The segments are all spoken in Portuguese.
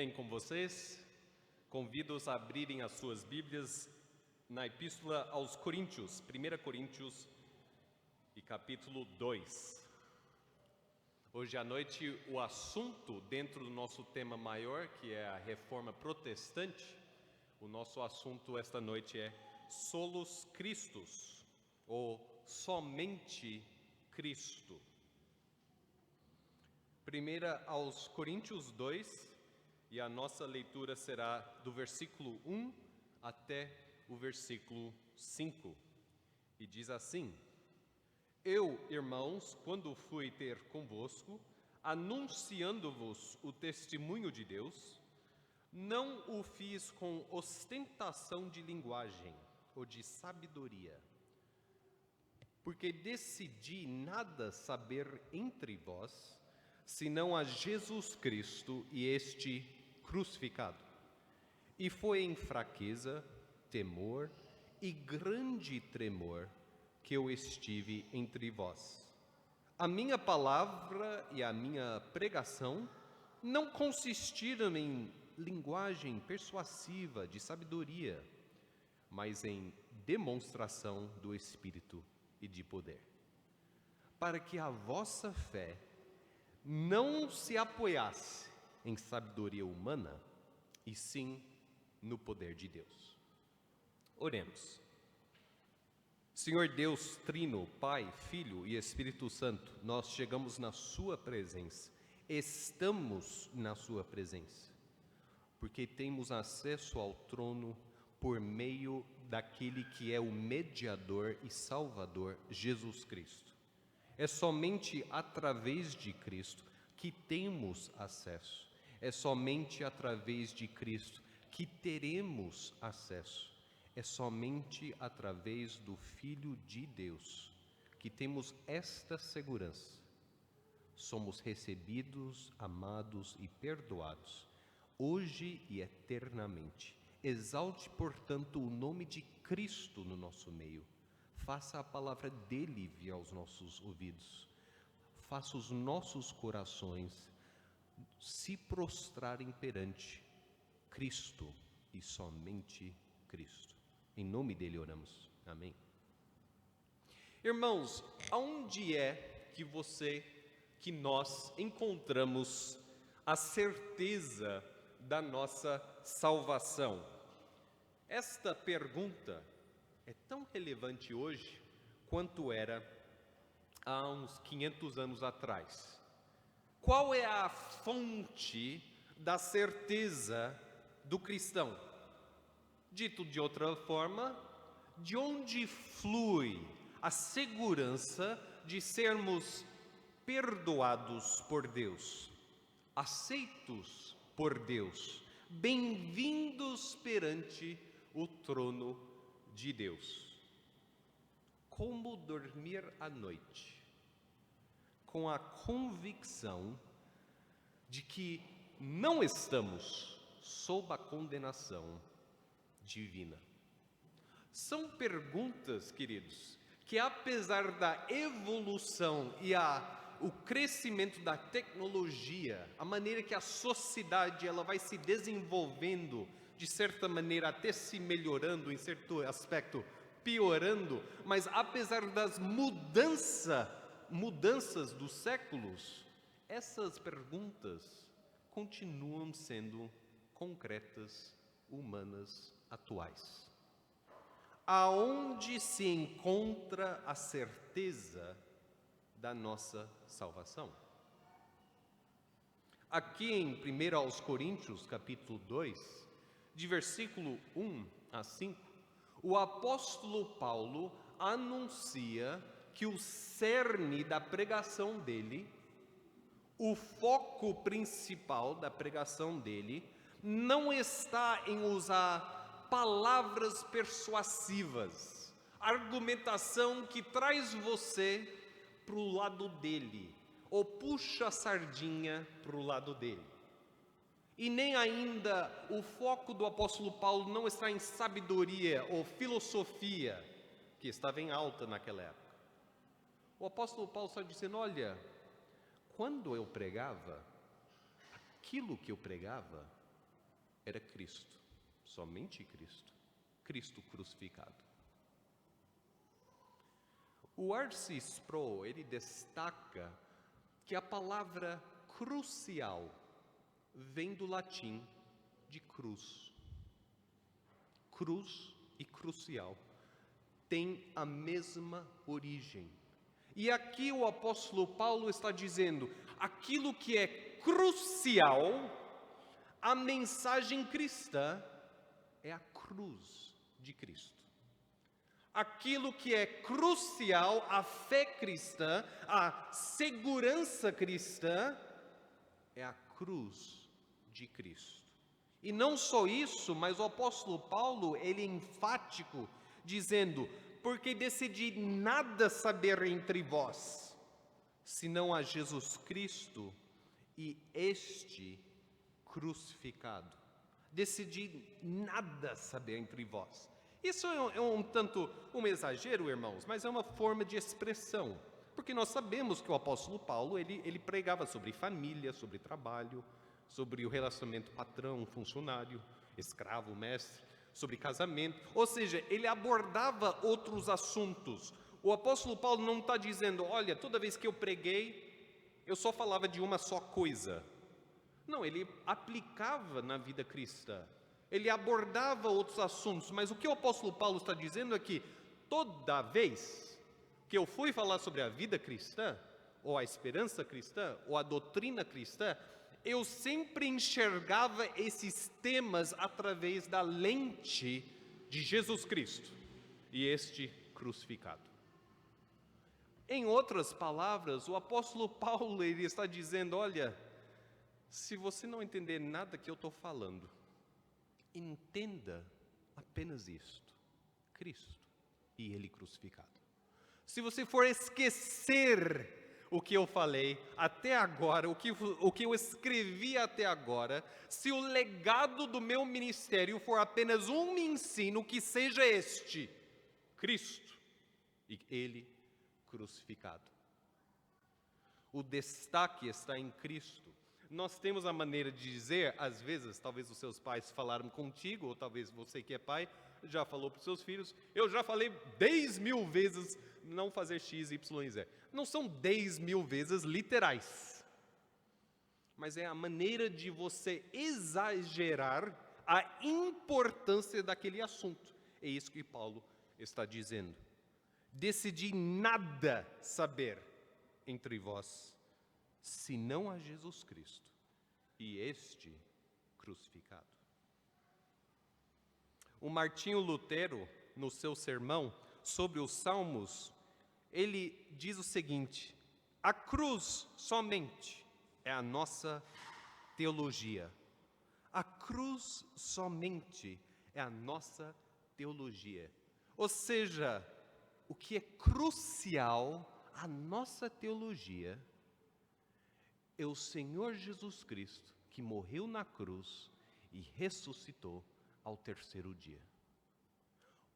bem com vocês? Convido-os a abrirem as suas Bíblias na Epístola aos Coríntios, 1 Coríntios e capítulo 2. Hoje à noite o assunto dentro do nosso tema maior, que é a Reforma Protestante, o nosso assunto esta noite é Solus Christus, ou somente Cristo. 1 aos Coríntios 2, e a nossa leitura será do versículo 1 até o versículo 5. E diz assim: Eu, irmãos, quando fui ter convosco, anunciando-vos o testemunho de Deus, não o fiz com ostentação de linguagem ou de sabedoria, porque decidi nada saber entre vós, senão a Jesus Cristo e este crucificado. E foi em fraqueza, temor e grande tremor que eu estive entre vós. A minha palavra e a minha pregação não consistiram em linguagem persuasiva de sabedoria, mas em demonstração do Espírito e de poder, para que a vossa fé não se apoiasse em sabedoria humana, e sim no poder de Deus. Oremos. Senhor Deus Trino, Pai, Filho e Espírito Santo, nós chegamos na sua presença, estamos na sua presença, porque temos acesso ao trono por meio daquele que é o mediador e salvador, Jesus Cristo. É somente através de Cristo que temos acesso. É somente através de Cristo que teremos acesso. É somente através do Filho de Deus que temos esta segurança. Somos recebidos, amados e perdoados, hoje e eternamente. Exalte, portanto, o nome de Cristo no nosso meio. Faça a palavra dele vir aos nossos ouvidos. Faça os nossos corações se prostrarem perante Cristo e somente Cristo. Em nome dele oramos. Amém. Irmãos, aonde é que nós encontramos a certeza da nossa salvação? Esta pergunta é tão relevante hoje quanto era há uns 500 anos atrás. Qual é a fonte da certeza do cristão? Dito de outra forma, de onde flui a segurança de sermos perdoados por Deus, aceitos por Deus, bem-vindos perante o trono de Deus? Como dormir à noite com a convicção de que não estamos sob a condenação divina? São perguntas, queridos, que apesar da evolução e o crescimento da tecnologia, a maneira que a sociedade ela vai se desenvolvendo, de certa maneira até se melhorando, em certo aspecto piorando, mas apesar das mudanças dos séculos, essas perguntas continuam sendo concretas, humanas, atuais. Aonde se encontra a certeza da nossa salvação? Aqui em 1 aos Coríntios, capítulo 2, de versículo 1 a 5, o apóstolo Paulo anuncia que o cerne da pregação dele, o foco principal da pregação dele, não está em usar palavras persuasivas, argumentação que traz você para o lado dele, ou puxa a sardinha para o lado dele. E nem ainda o foco do apóstolo Paulo não está em sabedoria ou filosofia, que estava em alta naquela época. O apóstolo Paulo está dizendo: olha, quando eu pregava, aquilo que eu pregava era Cristo, somente Cristo, Cristo crucificado. O R.C. Sproul, ele destaca que a palavra crucial vem do latim de cruz. Cruz e crucial têm a mesma origem. E aqui o apóstolo Paulo está dizendo, aquilo que é crucial, a mensagem cristã é a cruz de Cristo. Aquilo que é crucial, a fé cristã, a segurança cristã, é a cruz de Cristo. E não só isso, mas o apóstolo Paulo, ele é enfático, dizendo, porque decidi nada saber entre vós, senão a Jesus Cristo e este crucificado. Decidi nada saber entre vós. Isso é um tanto um exagero, irmãos, mas é uma forma de expressão. Porque nós sabemos que o apóstolo Paulo, ele pregava sobre família, sobre trabalho, sobre o relacionamento patrão-funcionário, escravo-mestre, sobre casamento. Ou seja, ele abordava outros assuntos. O apóstolo Paulo não está dizendo, olha, toda vez que eu preguei, eu só falava de uma só coisa. Não, ele aplicava na vida cristã. Ele abordava outros assuntos, mas o que o apóstolo Paulo está dizendo é que toda vez que eu fui falar sobre a vida cristã, ou a esperança cristã, ou a doutrina cristã, eu sempre enxergava esses temas através da lente de Jesus Cristo e este crucificado. Em outras palavras, o apóstolo Paulo ele está dizendo, olha, se você não entender nada que eu estou falando, entenda apenas isto, Cristo e Ele crucificado. Se você for esquecer o que eu falei até agora, o que eu escrevi até agora, se o legado do meu ministério for apenas um ensino, que seja este, Cristo e Ele crucificado. O destaque está em Cristo. Nós temos a maneira de dizer, às vezes, talvez os seus pais falaram contigo, ou talvez você que é pai, já falou para os seus filhos, eu já falei 10.000 vezes não fazer X, Y e Z. Não são 10.000 vezes literais, mas é a maneira de você exagerar a importância daquele assunto. É isso que Paulo está dizendo. Decidi nada saber entre vós, senão a Jesus Cristo e este crucificado. O Martinho Lutero, no seu sermão sobre os Salmos, ele diz o seguinte, a cruz somente é a nossa teologia. A cruz somente é a nossa teologia. Ou seja, o que é crucial à nossa teologia é o Senhor Jesus Cristo, que morreu na cruz e ressuscitou ao terceiro dia.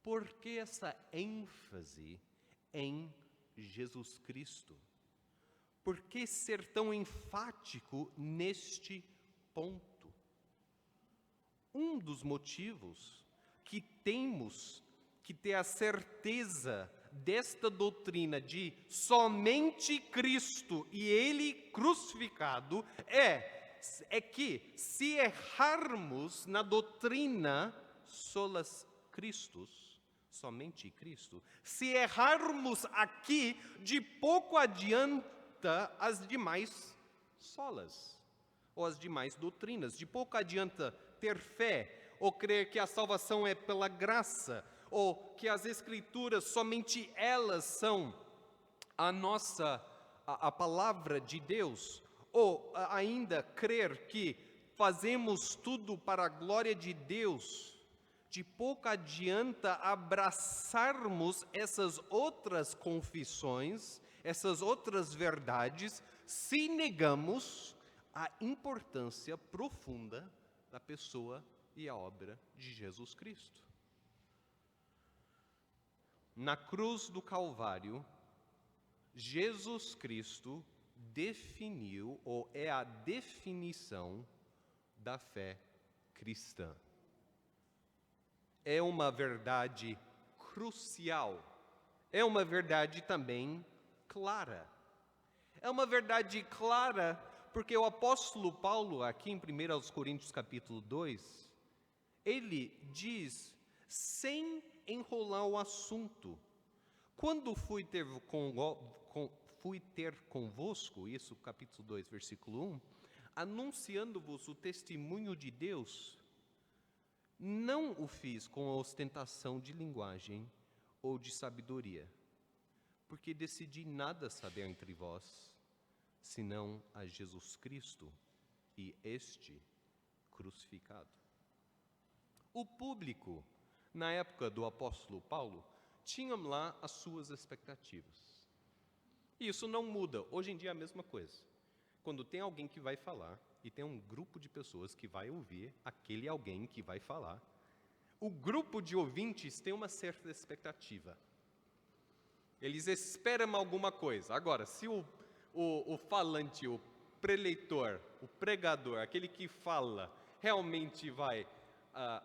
Por que essa ênfase em Jesus Cristo? Por que ser tão enfático neste ponto? Um dos motivos que temos que ter a certeza desta doutrina de somente Cristo e Ele crucificado é que se errarmos na doutrina solas Christus, somente Cristo, se errarmos aqui, de pouco adianta as demais solas, ou as demais doutrinas, de pouco adianta ter fé, ou crer que a salvação é pela graça, ou que as Escrituras, somente elas são a palavra de Deus, ou ainda crer que fazemos tudo para a glória de Deus. De pouco adianta abraçarmos essas outras confissões, essas outras verdades, se negamos a importância profunda da pessoa e a obra de Jesus Cristo. Na cruz do Calvário, Jesus Cristo definiu, ou é a definição da fé cristã. É uma verdade crucial. É uma verdade também clara. É uma verdade clara porque o apóstolo Paulo, aqui em 1 Coríntios capítulo 2, ele diz, sem enrolar o assunto, quando fui ter convosco, isso capítulo 2, versículo 1, anunciando-vos o testemunho de Deus, não o fiz com a ostentação de linguagem ou de sabedoria, porque decidi nada saber entre vós, senão a Jesus Cristo e este crucificado. O público, na época do apóstolo Paulo, tinha lá as suas expectativas. E isso não muda, hoje em dia é a mesma coisa. Quando tem alguém que vai falar, e tem um grupo de pessoas que vai ouvir aquele alguém que vai falar, o grupo de ouvintes tem uma certa expectativa. Eles esperam alguma coisa. Agora, se o falante, o preleitor, o pregador, aquele que fala, realmente vai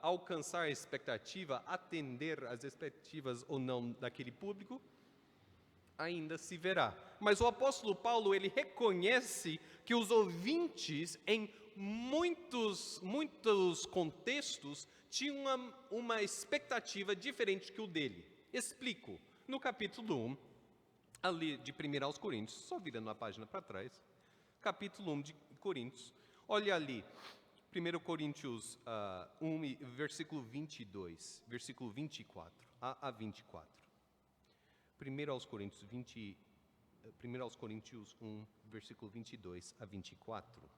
alcançar a expectativa, atender às expectativas ou não daquele público, ainda se verá. Mas o apóstolo Paulo, ele reconhece que os ouvintes, em muitos contextos, tinham uma expectativa diferente que o dele. Explico. No capítulo 1, ali de 1 aos Coríntios, só virando a página para trás, capítulo 1 de Coríntios, olha ali, 1 Coríntios 1, versículo 22, versículo 24 a 24. 1 aos Coríntios 1, versículo 22 a 24.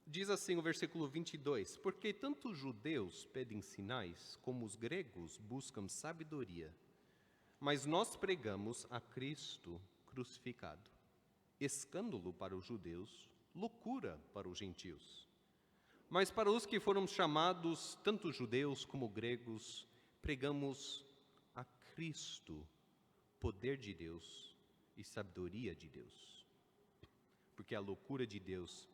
Diz assim o versículo 22, porque tanto os judeus pedem sinais, como os gregos buscam sabedoria, mas nós pregamos a Cristo crucificado, escândalo para os judeus, loucura para os gentios. Mas para os que foram chamados, tanto judeus como gregos, pregamos a Cristo, poder de Deus e sabedoria de Deus. Porque a loucura de Deus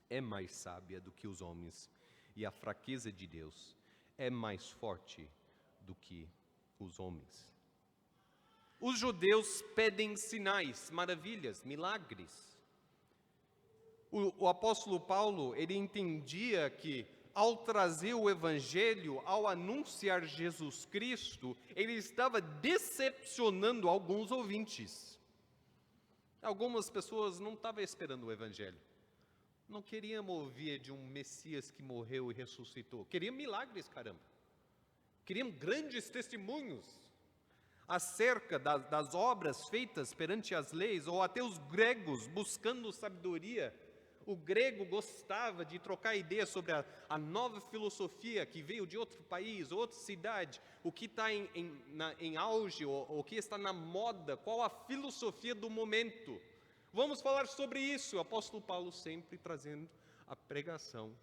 é mais sábia do que os homens, e a fraqueza de Deus é mais forte do que os homens. Os judeus pedem sinais, maravilhas, milagres. O apóstolo Paulo, ele entendia que, ao trazer o Evangelho, ao anunciar Jesus Cristo, ele estava decepcionando alguns ouvintes. Algumas pessoas não estavam esperando o Evangelho. Não queriam ouvir de um Messias que morreu e ressuscitou. Queriam milagres, caramba. Queriam grandes testemunhos acerca das obras feitas perante as leis, ou até os gregos buscando sabedoria. O grego gostava de trocar ideias sobre a nova filosofia que veio de outro país, outra cidade, o que está em auge, ou o que está na moda, qual a filosofia do momento. Vamos falar sobre isso. O apóstolo Paulo sempre trazendo a pregação,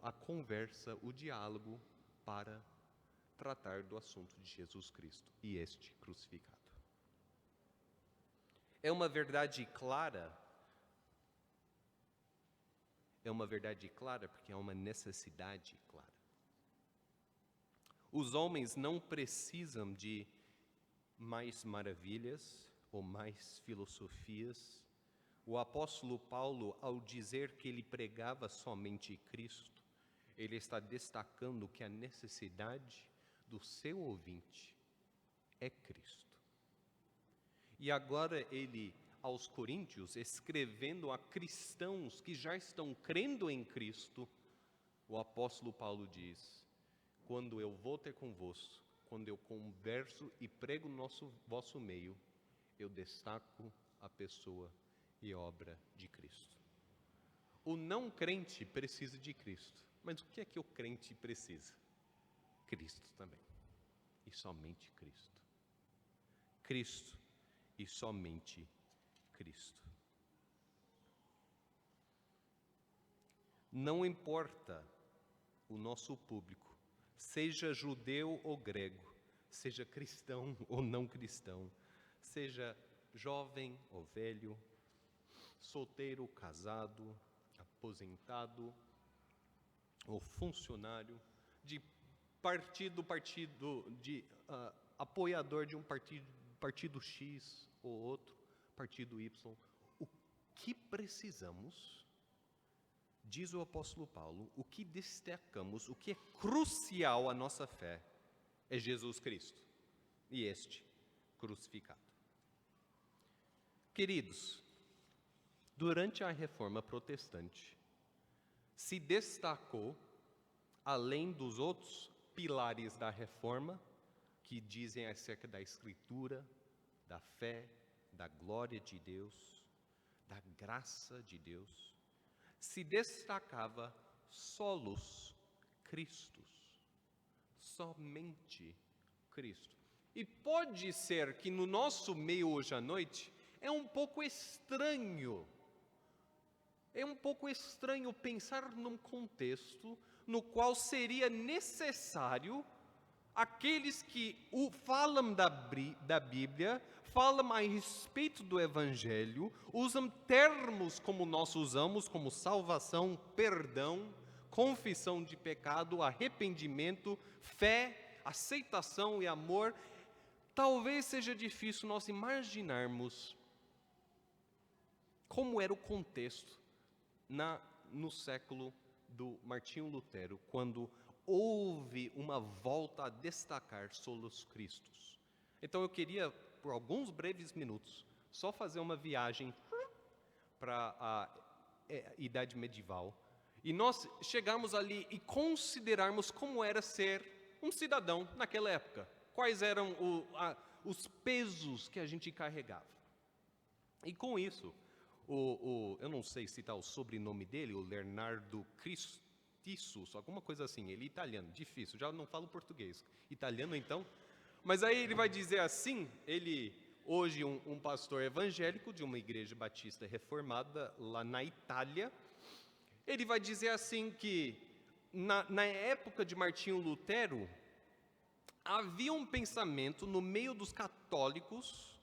a conversa, o diálogo para tratar do assunto de Jesus Cristo e este crucificado. É uma verdade clara. É uma verdade clara porque é uma necessidade clara. Os homens não precisam de mais maravilhas ou mais filosofias. O apóstolo Paulo, ao dizer que ele pregava somente Cristo, ele está destacando que a necessidade do seu ouvinte é Cristo. E agora ele, aos Coríntios, escrevendo a cristãos que já estão crendo em Cristo, o apóstolo Paulo diz: quando eu vou ter convosco, quando eu converso e prego no vosso meio, eu destaco a pessoa e obra de Cristo. O não crente precisa de Cristo, mas o que é que o crente precisa? Cristo também, e somente Cristo. Cristo e somente Cristo. Não importa o nosso público, seja judeu ou grego, seja cristão ou não cristão, seja jovem ou velho, solteiro, casado, aposentado ou funcionário, de apoiador de um partido X ou outro, partido Y. O que precisamos, diz o apóstolo Paulo, o que destacamos, o que é crucial à nossa fé, é Jesus Cristo e este crucificado. Queridos, durante a Reforma Protestante, se destacou, além dos outros pilares da Reforma, que dizem acerca da Escritura, da fé, da glória de Deus, da graça de Deus, se destacava solos Christus, somente Cristo. E pode ser que no nosso meio hoje à noite é um pouco estranho pensar num contexto no qual seria necessário aqueles que falam da Bíblia, falam a respeito do Evangelho, usam termos como nós usamos, como salvação, perdão, confissão de pecado, arrependimento, fé, aceitação e amor. Talvez seja difícil nós imaginarmos como era o contexto no século do Martinho Lutero, quando houve uma volta a destacar solos Cristos. Então eu queria, por alguns breves minutos, só fazer uma viagem para a Idade Medieval, e nós chegarmos ali e considerarmos como era ser um cidadão naquela época. Quais eram os pesos que a gente carregava. E com isso, eu não sei citar o sobrenome dele, o Leonardo Christissus, alguma coisa assim, ele é italiano, difícil, já não falo português, italiano então, mas aí ele vai dizer assim, ele hoje um pastor evangélico de uma igreja batista reformada lá na Itália, ele vai dizer assim que na época de Martinho Lutero, havia um pensamento no meio dos católicos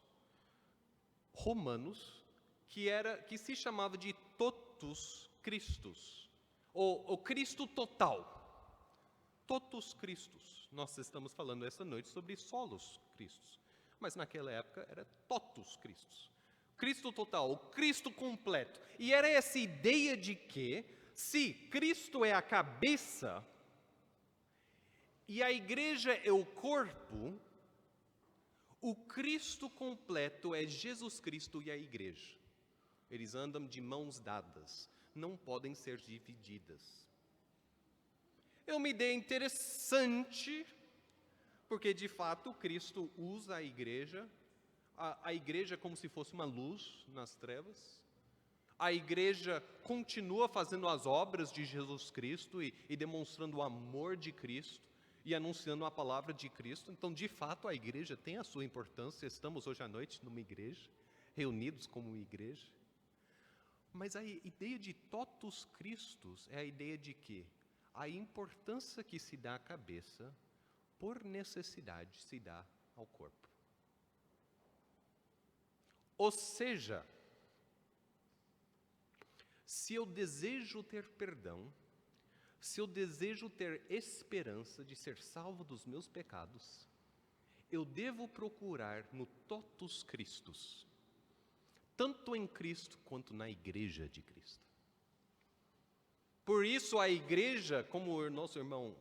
romanos, que se chamava de totus Christus, ou Cristo total. Totus Christus. Nós estamos falando essa noite sobre solos Christus, mas naquela época era totus Christus. Cristo total, o Cristo completo. E era essa ideia de que, se Cristo é a cabeça e a igreja é o corpo, o Cristo completo é Jesus Cristo e a igreja. Eles andam de mãos dadas, não podem ser divididas. É uma ideia interessante, porque de fato Cristo usa a igreja como se fosse uma luz nas trevas. A igreja continua fazendo as obras de Jesus Cristo e demonstrando o amor de Cristo e anunciando a palavra de Cristo. Então, de fato, a igreja tem a sua importância. Estamos hoje à noite numa igreja, reunidos como igreja. Mas a ideia de totus Christus é a ideia de que a importância que se dá à cabeça, por necessidade, se dá ao corpo. Ou seja, se eu desejo ter perdão, se eu desejo ter esperança de ser salvo dos meus pecados, eu devo procurar no totus Christus, tanto em Cristo quanto na igreja de Cristo. Por isso a igreja, como o nosso irmão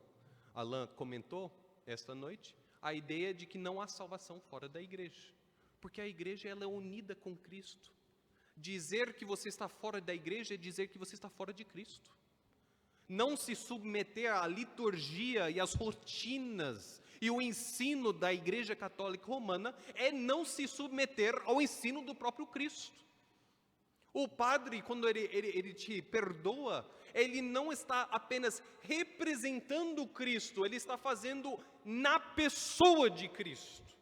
Alain comentou esta noite, a ideia de que não há salvação fora da igreja, porque a igreja ela é unida com Cristo. Dizer que você está fora da igreja é dizer que você está fora de Cristo. Não se submeter à liturgia e às rotinas e o ensino da Igreja Católica Romana é não se submeter ao ensino do próprio Cristo. O padre, quando ele te perdoa, ele não está apenas representando Cristo, ele está fazendo na pessoa de Cristo.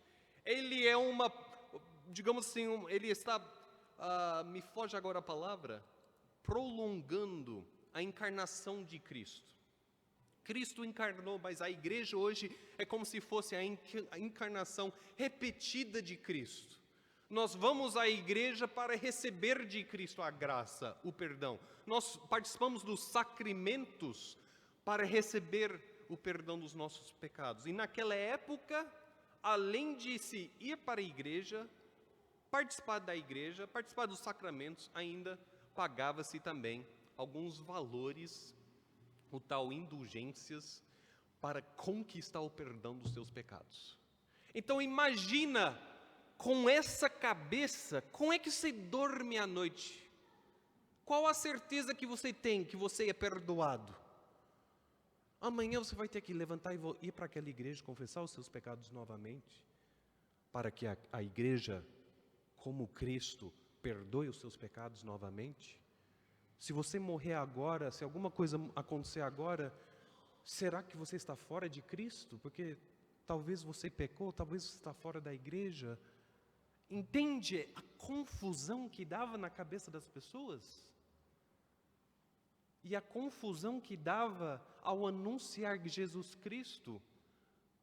Ele é digamos assim, ele está, me foge agora a palavra, prolongando a encarnação de Cristo. Cristo encarnou, mas a igreja hoje é como se fosse a encarnação repetida de Cristo. Nós vamos à igreja para receber de Cristo a graça, o perdão. Nós participamos dos sacramentos para receber o perdão dos nossos pecados. E naquela época, além de se ir para a igreja, participar da igreja, participar dos sacramentos, ainda pagava-se também alguns valores, o tal indulgências, para conquistar o perdão dos seus pecados. Então imagina, com essa cabeça, como é que você dorme à noite? Qual a certeza que você tem que você é perdoado? Amanhã você vai ter que levantar e ir para aquela igreja confessar os seus pecados novamente, para que a igreja, como Cristo, perdoe os seus pecados novamente. Se você morrer agora, se alguma coisa acontecer agora, será que você está fora de Cristo? Porque talvez você pecou, talvez você está fora da igreja. Entende a confusão que dava na cabeça das pessoas? E a confusão que dava ao anunciar Jesus Cristo,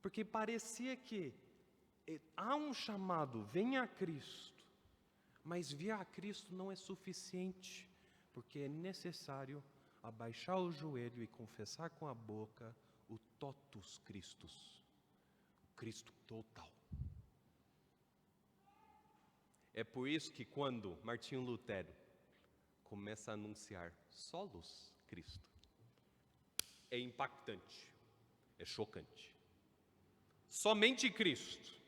porque parecia que há um chamado, venha a Cristo, mas vir a Cristo não é suficiente, porque é necessário abaixar o joelho e confessar com a boca o totus Christus, o Cristo total. É por isso que quando Martinho Lutero começa a anunciar solos Cristo, é impactante, é chocante. Somente Cristo.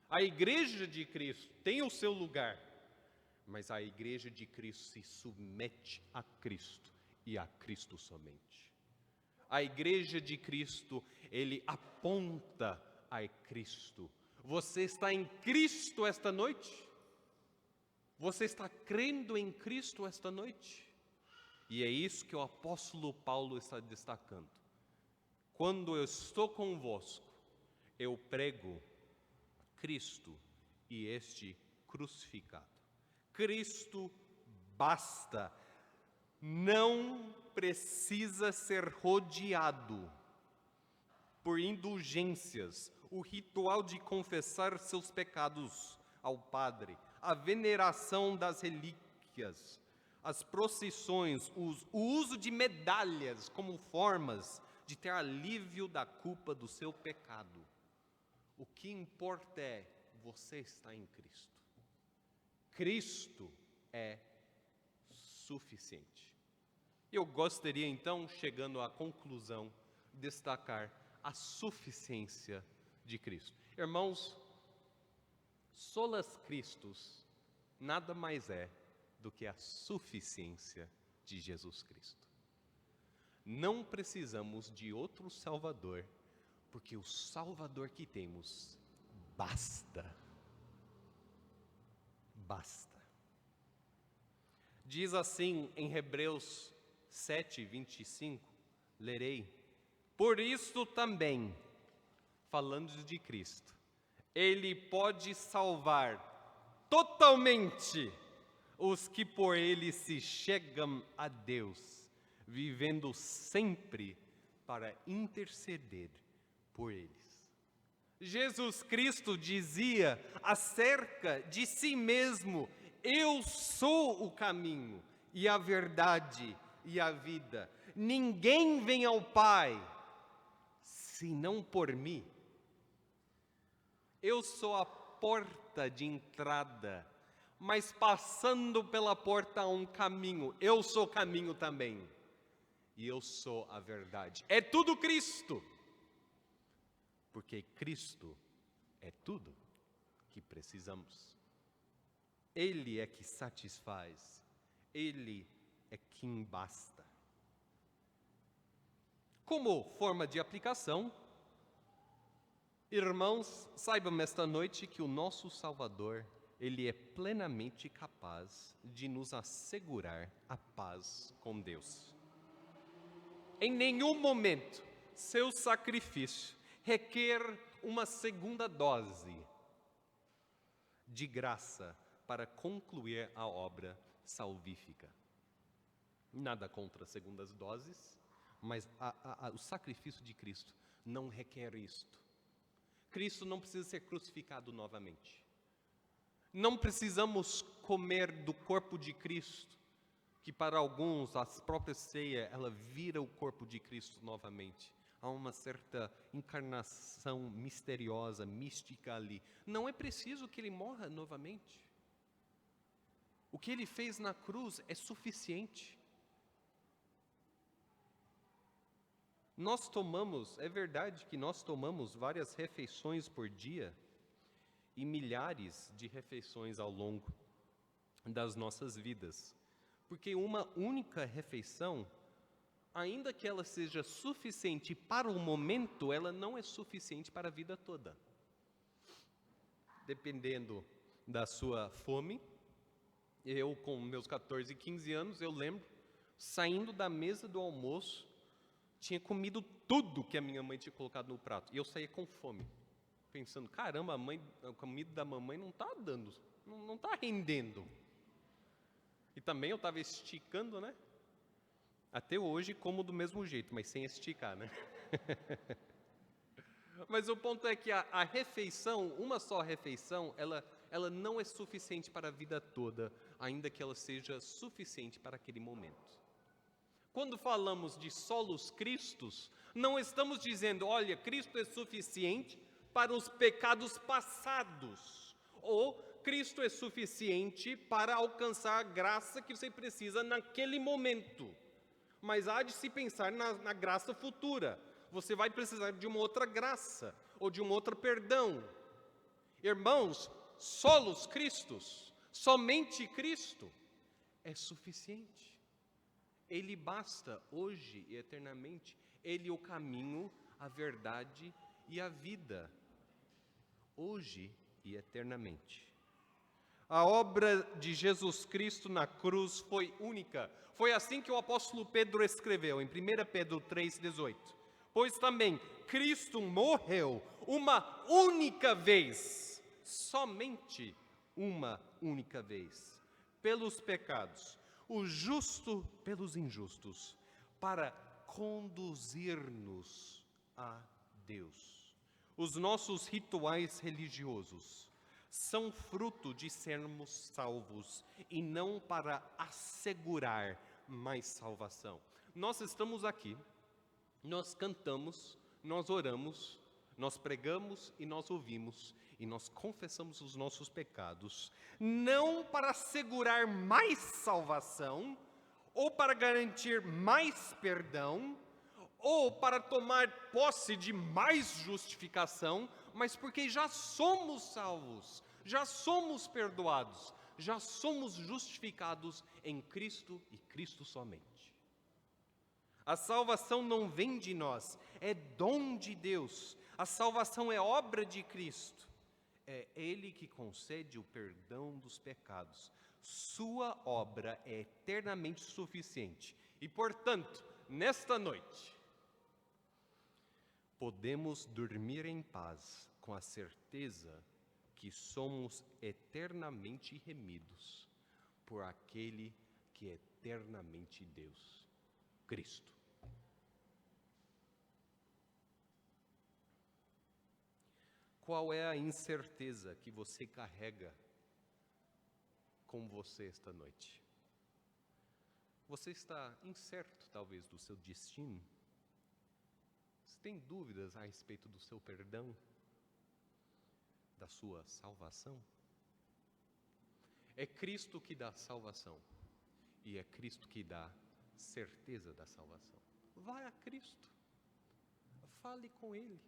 A igreja de Cristo tem o seu lugar, mas a igreja de Cristo se submete a Cristo e a Cristo somente. A igreja de Cristo, ele aponta a Cristo. Você está em Cristo esta noite? Você está crendo em Cristo esta noite? E é isso que o apóstolo Paulo está destacando. Quando eu estou convosco, eu prego Cristo e este crucificado. Cristo basta. Não precisa ser rodeado por indulgências, o ritual de confessar seus pecados ao Padre, a veneração das relíquias, as procissões, o uso de medalhas como formas de ter alívio da culpa do seu pecado. O que importa é, você está em Cristo. Cristo é suficiente. Eu gostaria então, chegando à conclusão, destacar a suficiência de Cristo. Irmãos, solas Christus nada mais é do que a suficiência de Jesus Cristo. Não precisamos de outro Salvador, porque o Salvador que temos basta. Basta. Diz assim em Hebreus 7:25, lerei: por isso também, falando de Cristo, Ele pode salvar totalmente os que por Ele se chegam a Deus, vivendo sempre para interceder por eles. Jesus Cristo dizia acerca de si mesmo: eu sou o caminho e a verdade e a vida. Ninguém vem ao Pai senão por mim. Eu sou a porta de entrada, mas passando pela porta há um caminho. Eu sou o caminho também. E eu sou a verdade. É tudo Cristo. Porque Cristo é tudo que precisamos. Ele é que satisfaz. Ele é quem basta. Como forma de aplicação, irmãos, saibam esta noite que o nosso Salvador, Ele é plenamente capaz de nos assegurar a paz com Deus. Em nenhum momento, seu sacrifício requer uma segunda dose de graça para concluir a obra salvífica. Nada contra segundas doses, mas o sacrifício de Cristo não requer isto. Cristo não precisa ser crucificado novamente. Não precisamos comer do corpo de Cristo, que para alguns, a própria ceia, ela vira o corpo de Cristo novamente. Há uma certa encarnação misteriosa, mística ali. Não é preciso que ele morra novamente. O que ele fez na cruz é suficiente. É verdade que nós tomamos várias refeições por dia e milhares de refeições ao longo das nossas vidas. Porque uma única refeição, ainda que ela seja suficiente para o momento, ela não é suficiente para a vida toda. Dependendo da sua fome, eu com meus 14 e 15 anos, eu lembro, saindo da mesa do almoço, tinha comido tudo que a minha mãe tinha colocado no prato. E eu saía com fome, pensando, caramba, a comida da mamãe não está dando, não está rendendo. E também eu estava esticando, né? Até hoje como do mesmo jeito, mas sem esticar, né? Mas o ponto é que a refeição, uma só refeição, ela não é suficiente para a vida toda, ainda que ela seja suficiente para aquele momento. Quando falamos de solos Cristos, não estamos dizendo, olha, Cristo é suficiente para os pecados passados, ou Cristo é suficiente para alcançar a graça que você precisa naquele momento. Mas há de se pensar na graça futura. Você vai precisar de uma outra graça, ou de um outro perdão. Irmãos, solos Cristos, somente Cristo, é suficiente. Ele basta hoje e eternamente. Ele é o caminho, a verdade e a vida, hoje e eternamente. A obra de Jesus Cristo na cruz foi única. Foi assim que o apóstolo Pedro escreveu, em 1 Pedro 3,18. Pois também Cristo morreu uma única vez, somente uma única vez, pelos pecados, o justo pelos injustos, para conduzir-nos a Deus. Os nossos rituais religiosos são fruto de sermos salvos e não para assegurar mais salvação. Nós estamos aqui, nós cantamos, nós oramos, nós pregamos e nós ouvimos e nós confessamos os nossos pecados, não para assegurar mais salvação, ou para garantir mais perdão, ou para tomar posse de mais justificação, mas porque já somos salvos, já somos perdoados, já somos justificados em Cristo e Cristo somente. A salvação não vem de nós, é dom de Deus. A salvação é obra de Cristo. É Ele que concede o perdão dos pecados. Sua obra é eternamente suficiente. E, portanto, nesta noite, podemos dormir em paz com a certeza que somos eternamente remidos por aquele que é eternamente Deus, Cristo. Qual é a incerteza que você carrega com você esta noite? Você está incerto, talvez, do seu destino? Você tem dúvidas a respeito do seu perdão? Da sua salvação? É Cristo que dá salvação e é Cristo que dá certeza da salvação. Vai a Cristo, fale com Ele.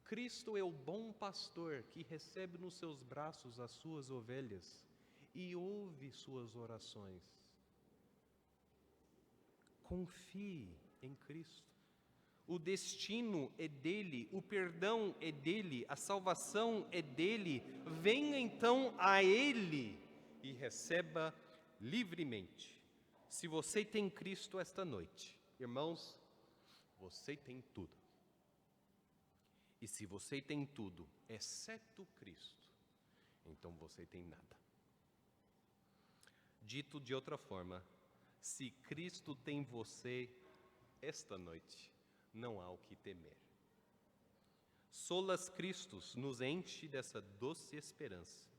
Cristo é o bom pastor que recebe nos seus braços as suas ovelhas e ouve suas orações. Confie em Cristo. O destino é dele, o perdão é dele, a salvação é dele. Venha então a Ele e receba livremente. Se você tem Cristo esta noite, irmãos, você tem tudo. E se você tem tudo, exceto Cristo, então você tem nada. Dito de outra forma, se Cristo tem você esta noite, não há o que temer. Solas Christus nos enche dessa doce esperança.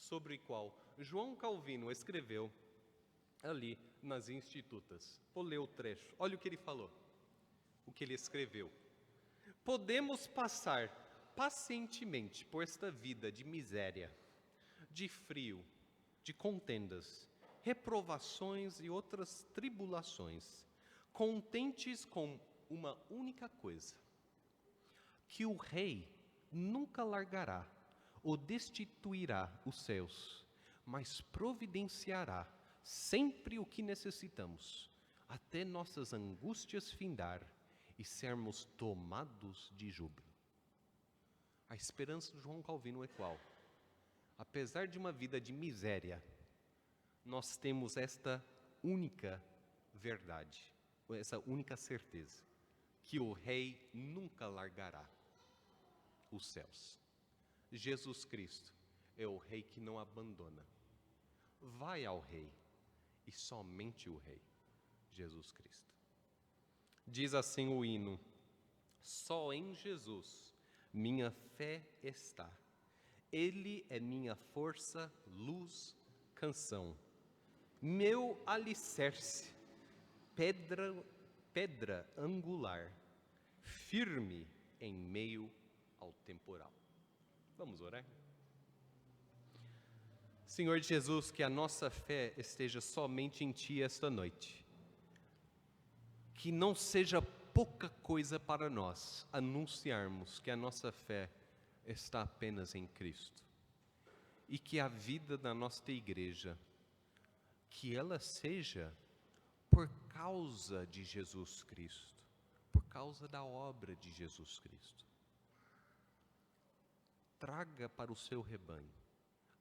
sobre o qual João Calvino escreveu ali nas Institutas. Vou ler o trecho. Olha o que ele falou, o que ele escreveu. Podemos passar pacientemente por esta vida de miséria, de frio, de contendas, reprovações e outras tribulações, contentes com uma única coisa: que o Rei nunca largará ou destituirá os céus, mas providenciará sempre o que necessitamos, até nossas angústias findar e sermos tomados de júbilo. A esperança de João Calvino é qual? Apesar de uma vida de miséria, nós temos esta única verdade, essa única certeza, que o Rei nunca largará os céus. Jesus Cristo é o Rei que não abandona. Vai ao Rei, e somente o Rei, Jesus Cristo. Diz assim o hino: só em Jesus minha fé está. Ele é minha força, luz, canção. Meu alicerce, pedra angular, firme em meio ao temporal. Vamos orar? Senhor Jesus, que a nossa fé esteja somente em Ti esta noite. Que não seja pouca coisa para nós anunciarmos que a nossa fé está apenas em Cristo. E que a vida da nossa igreja, que ela seja por causa de Jesus Cristo, por causa da obra de Jesus Cristo. Traga para o seu rebanho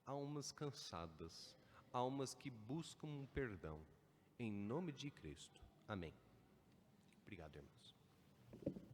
almas cansadas, almas que buscam um perdão, em nome de Cristo. Amém. Obrigado, irmãos.